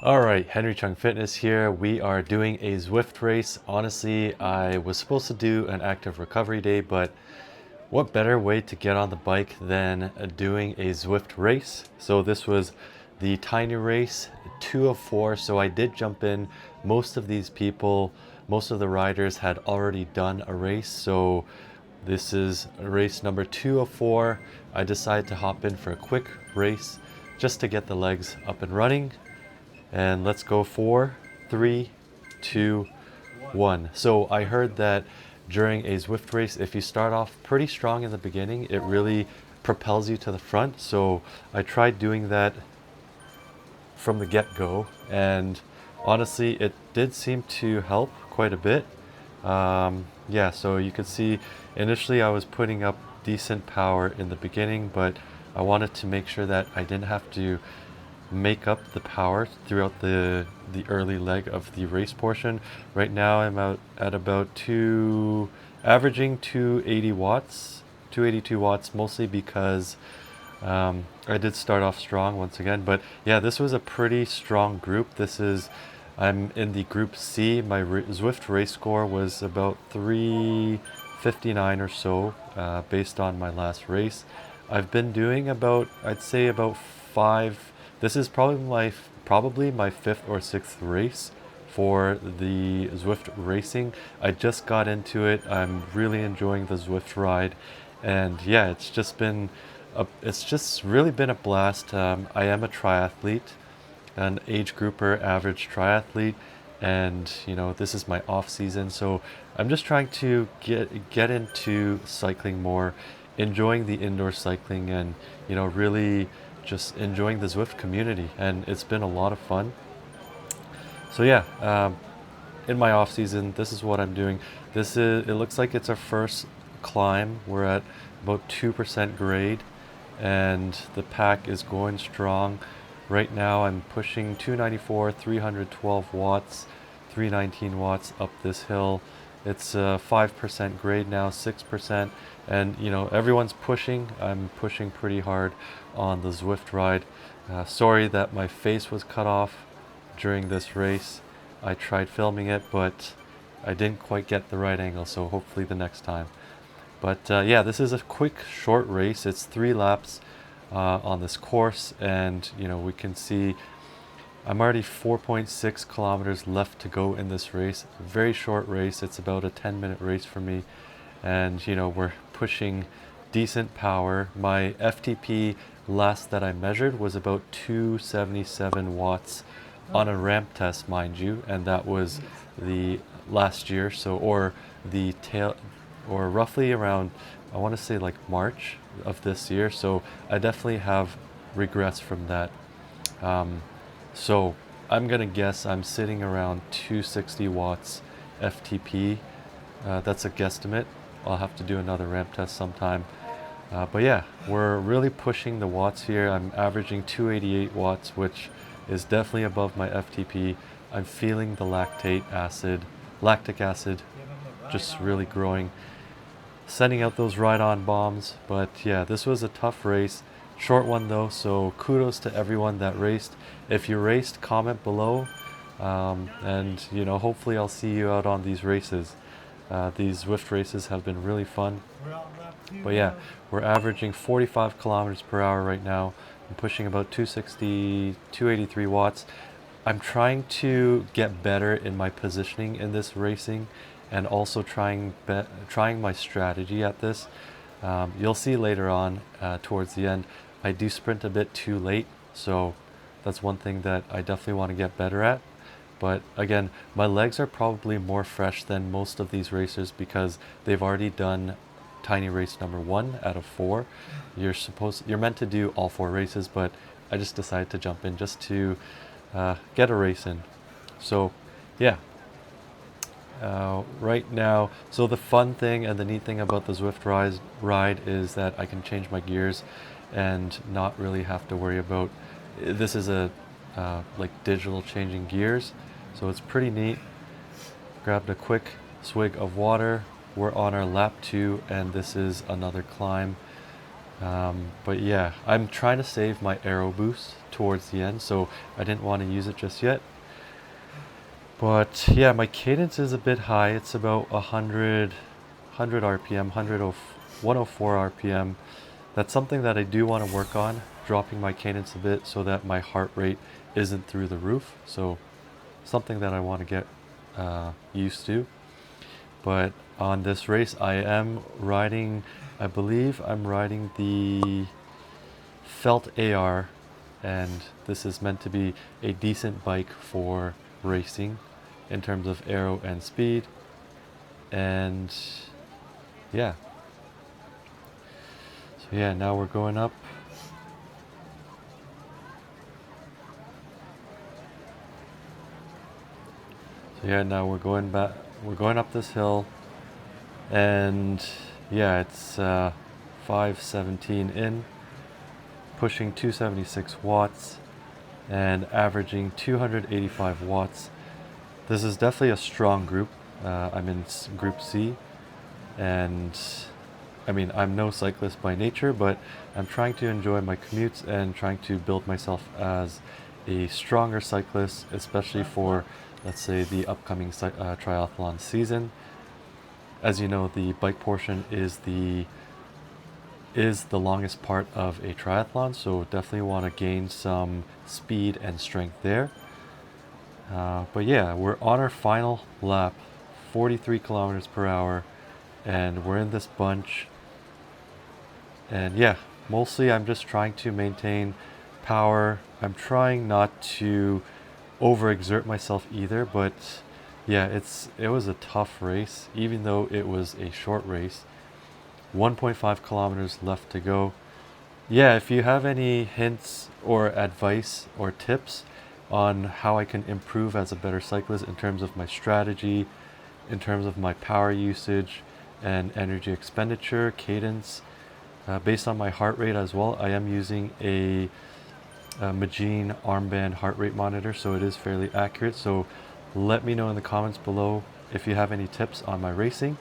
All right, Henry Chung Fitness here. We are doing a Zwift race. Honestly, I was supposed to do an active recovery day, but what better way to get on the bike than doing a Zwift race? So this was the Tiny Race, 2 of 4. So I did jump in. Most of these people, most of the riders had already done a race. So this is race number 2 of 4. I decided to hop in for a quick race just to get the legs up and running. And let's go 4, 3, 2, 1. So I heard that during a Zwift race, if you start off pretty strong in the beginning, it really propels you to the front. So I tried doing that from the get-go, and honestly, it did seem to help quite a bit. Yeah, so you could see initially I was putting up decent power in the beginning, but I wanted to make sure that I didn't have to make up the power throughout the early leg of the race portion. Right now I'm out at about averaging 280 watts, 282 watts, mostly because I did start off strong once again. But yeah, this was a pretty strong group. I'm in the group C. My Zwift race score was about 359 or so, based on my last race. I've been doing I'd say about 5. This is probably my 5th or 6th race for the Zwift racing. I just got into it. I'm really enjoying the Zwift ride, and yeah, it's just really been a blast. I am a triathlete, an age grouper, average triathlete, and this is my off season, so I'm just trying to get into cycling more, enjoying the indoor cycling, and really just enjoying the Zwift community, and it's been a lot of fun. So yeah, in my off season, this is what I'm doing. It looks like it's our first climb. We're at about 2% grade, and the pack is going strong. Right now I'm pushing 294, 312 watts, 319 watts up this hill. It's 5% grade now, 6%, and everyone's pushing. I'm pushing pretty hard on the Zwift ride. Sorry that my face was cut off during this race. I tried filming it, but I didn't quite get the right angle, so hopefully the next time. But yeah, this is a quick, short race. It's 3 laps on this course, and we can see I'm already 4.6 kilometers left to go in this race. Very short race. It's about a 10-minute race for me, and we're pushing decent power. My FTP last that I measured was about 277 watts on a ramp test, mind you, and that was the last year. So or roughly around, I want to say like March of this year. So I definitely have regrets from that. So I'm gonna guess I'm sitting around 260 watts FTP. That's a guesstimate. I'll have to do another ramp test sometime. But yeah, we're really pushing the watts here. I'm averaging 288 watts, which is definitely above my FTP. I'm feeling the lactic acid just really growing, sending out those ride-on bombs. But yeah, this was a tough race. Short one though, so kudos to everyone that raced. If you raced, comment below, and hopefully I'll see you out on these races. These Zwift races have been really fun. But yeah, we're averaging 45 kilometers per hour right now. I'm pushing about 260, 283 watts. I'm trying to get better in my positioning in this racing, and also trying my strategy at this. You'll see later on, towards the end, I do sprint a bit too late, so that's one thing that I definitely want to get better at. But again, my legs are probably more fresh than most of these racers because they've already done Tiny Race number 1 out of 4. You're meant to do all 4 races, but I just decided to jump in just to get a race in. So yeah, right now, so the fun thing and the neat thing about the Zwift ride is that I can change my gears and not really have to worry about, this is a like digital changing gears, so it's pretty neat. Grabbed a quick swig of water. We're on our lap 2, and this is another climb. But yeah, I'm trying to save my aero boost towards the end, so I didn't want to use it just yet. But yeah, my cadence is a bit high. It's about 100 RPM, 104 RPM. That's something that I do want to work on, dropping my cadence a bit so that my heart rate isn't through the roof. So something that I want to get used to. But on this race, I am riding, I believe I'm riding the Felt AR, and this is meant to be a decent bike for racing in terms of aero and speed. And yeah, so yeah, now we're going up. So yeah, now we're going back, we're going up this hill, and yeah, it's 5:17 in, pushing 276 watts and averaging 285 watts. This is definitely a strong group. I'm in Group C, and I mean, I'm no cyclist by nature, but I'm trying to enjoy my commutes and trying to build myself as a stronger cyclist, especially for, let's say, the upcoming triathlon season. As you know, the bike portion is the longest part of a triathlon, so definitely want to gain some speed and strength there. But yeah, we're on our final lap, 43 kilometers per hour, and we're in this bunch. And yeah, mostly I'm just trying to maintain power. I'm trying not to overexert myself either, but yeah, it was a tough race, even though it was a short race. 1.5 kilometers left to go. Yeah, if you have any hints or advice or tips on how I can improve as a better cyclist in terms of my strategy, in terms of my power usage and energy expenditure, cadence, based on my heart rate as well, I am using a Magene armband heart rate monitor, so it is fairly accurate. So let me know in the comments below if you have any tips on my racing.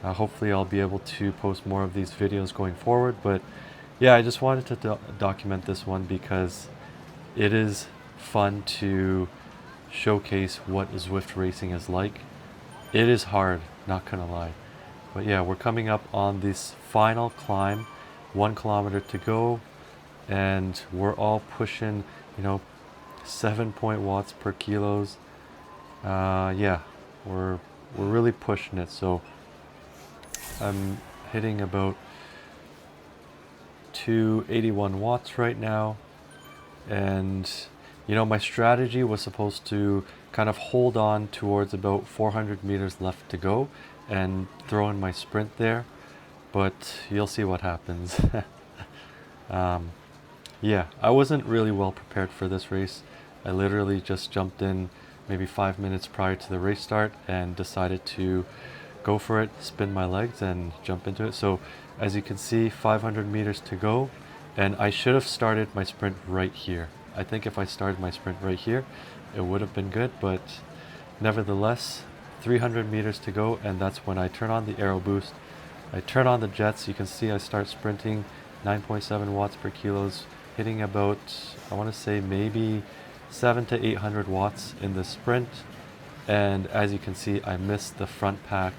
Hopefully I'll be able to post more of these videos going forward, but yeah, I just wanted to document this one because it is fun to showcase what Zwift racing is like. It is hard, not gonna lie. But yeah, we're coming up on this final climb, 1 kilometer to go, and we're all pushing, 7 watts per kilos. Yeah, we're really pushing it. So I'm hitting about 281 watts right now, and my strategy was supposed to kind of hold on towards about 400 meters left to go and throw in my sprint there, but you'll see what happens. Yeah, I wasn't really well prepared for this race. I literally just jumped in maybe 5 minutes prior to the race start and decided to go for it, spin my legs and jump into it. So as you can see, 500 meters to go, and I should have started my sprint right here. I think if I started my sprint right here, it would have been good, but nevertheless, 300 meters to go, and that's when I turn on the aero boost. I turn on the jets. You can see I start sprinting, 9.7 watts per kilos, hitting about, I want to say maybe 700 to 800 watts in the sprint. And as you can see, I missed the front pack,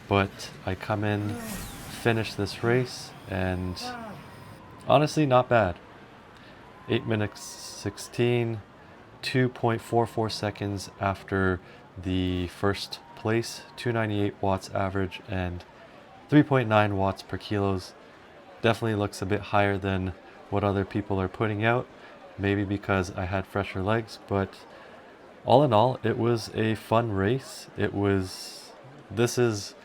but I come in, finish this race, and honestly, not bad. 8 minutes 16, 2.44 seconds after the first place, 298 watts average and 3.9 watts per kilos. Definitely looks a bit higher than what other people are putting out, maybe because I had fresher legs, but all in all, it was a fun race. This is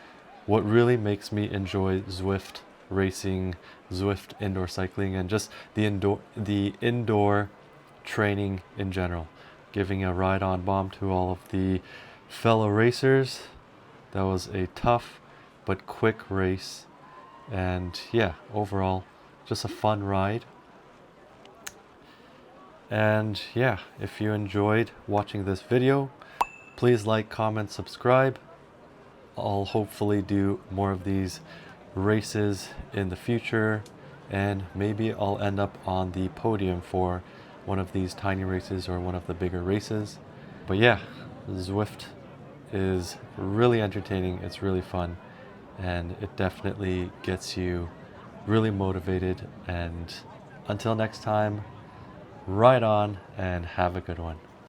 what really makes me enjoy Zwift racing, Zwift indoor cycling, and just the indoor training in general. Giving a ride on bomb to all of the fellow racers. That was a tough but quick race, and yeah, overall just a fun ride. And yeah, if you enjoyed watching this video, please like, comment, subscribe. I'll hopefully do more of these races in the future, and maybe I'll end up on the podium for one of these tiny races or one of the bigger races. But yeah, Zwift is really entertaining, it's really fun, and it definitely gets you really motivated. And until next time, ride on and have a good one.